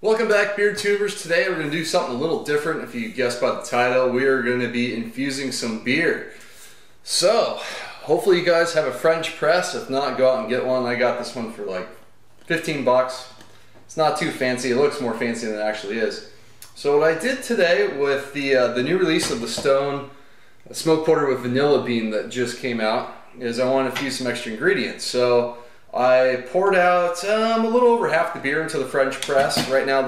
Welcome back, beer tubers. Today we're going to do something a little different. If you guessed by the title, we are going to be infusing some beer. So, hopefully you guys have a French press. If not, go out and get one. I got this one for like 15 bucks. It's not too fancy. It looks more fancy than it actually is. So what I did today with the new release of the Stone Smoke Porter with Vanilla Bean that just came out is I wanted to infuse some extra ingredients. So I poured out a little over half the beer into the French press. Right now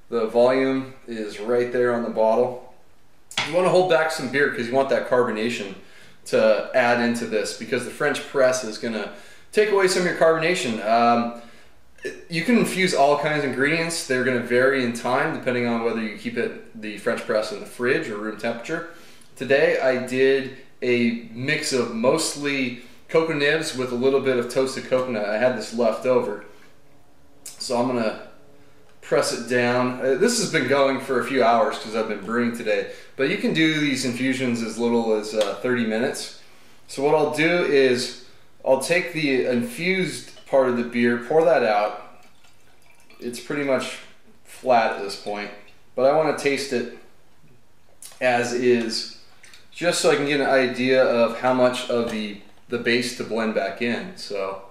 the volume is right there on the bottle. You want to hold back some beer because you want that carbonation to add into this, because the French press is going to take away some of your carbonation. You can infuse all kinds of ingredients. They're going to vary in time depending on whether you keep the French press in the fridge or room temperature. Today I did a mix of mostly cocoa nibs with a little bit of toasted coconut. I had this left over, so I'm gonna press it down. This has been going for a few hours because I've been brewing today, but you can do these infusions as little as 30 minutes. So what I'll do is I'll take the infused part of the beer, pour that out. It's pretty much flat at this point, but I want to taste it as is, just so I can get an idea of how much of the base to blend back in. So,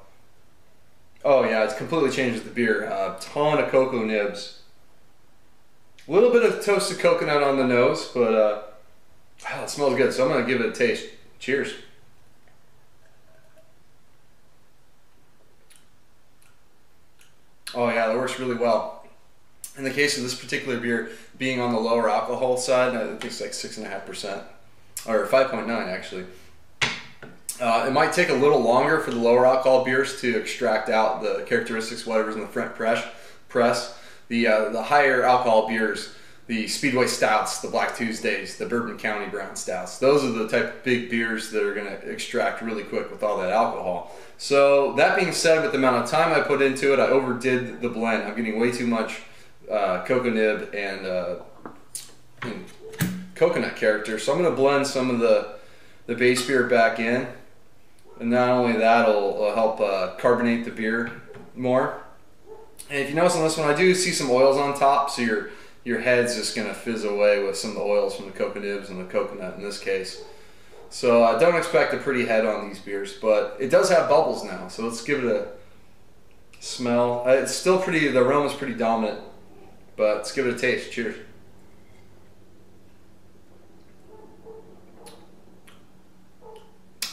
oh yeah, it's completely changes the beer. A ton of cocoa nibs. A little bit of toasted coconut on the nose, but wow, it smells good. So I'm gonna give it a taste. Cheers. Oh yeah, that works really well. In the case of this particular beer, being on the lower alcohol side, I think it's like 6.5%, or 5.9 actually. It might take a little longer for the lower alcohol beers to extract out the characteristics, whatever's in the front press. The higher alcohol beers, the Speedway Stouts, the Black Tuesdays, the Bourbon County Brown Stouts, those are the type of big beers that are going to extract really quick with all that alcohol. So that being said, with the amount of time I put into it, I overdid the blend. I'm getting way too much cocoa nib and coconut character. So I'm going to blend some of the base beer back in. And not only that, it'll help carbonate the beer more. And if you notice on this one, I do see some oils on top, so your head's just going to fizz away with some of the oils from the cocoa nibs and the coconut in this case. So don't expect a pretty head on these beers, but it does have bubbles now, so let's give it a smell. It's still pretty, the aroma's pretty dominant, but let's give it a taste. Cheers.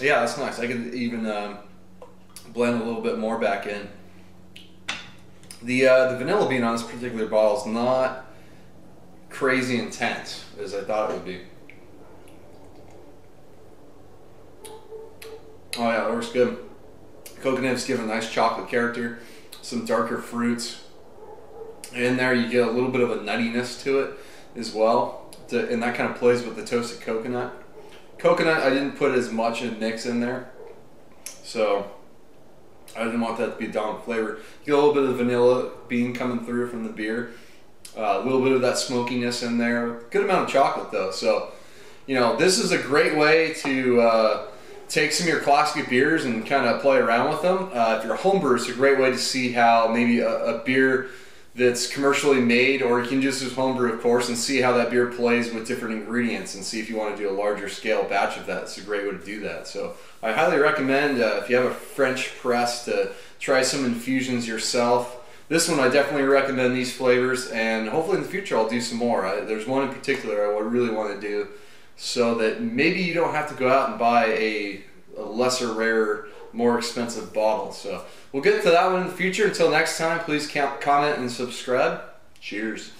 Yeah, that's nice. I could even blend a little bit more back in. The vanilla bean on this particular bottle is not crazy intense as I thought it would be. Oh yeah, that works good. Coconuts give a nice chocolate character, some darker fruits. In there you get a little bit of a nuttiness to it as well, and that kind of plays with the toasted coconut. Coconut, I didn't put as much in mix in there, so I didn't want that to be a dominant flavor. You get a little bit of vanilla bean coming through from the beer, a little bit of that smokiness in there, good amount of chocolate though. So, you know, this is a great way to take some of your classic beers and kind of play around with them. If you're a home brewer, it's a great way to see how maybe a beer that's commercially made, or you can just use homebrew of course, and see how that beer plays with different ingredients and see if you want to do a larger scale batch of that. It's a great way to do that. So I highly recommend, if you have a French press, to try some infusions yourself. This one I definitely recommend these flavors, and hopefully in the future I'll do some more. There's one in particular I would really want to do, so that maybe you don't have to go out and buy a lesser rare, more expensive bottle. So we'll get to that one in the future. Until next time, please comment and subscribe. Cheers.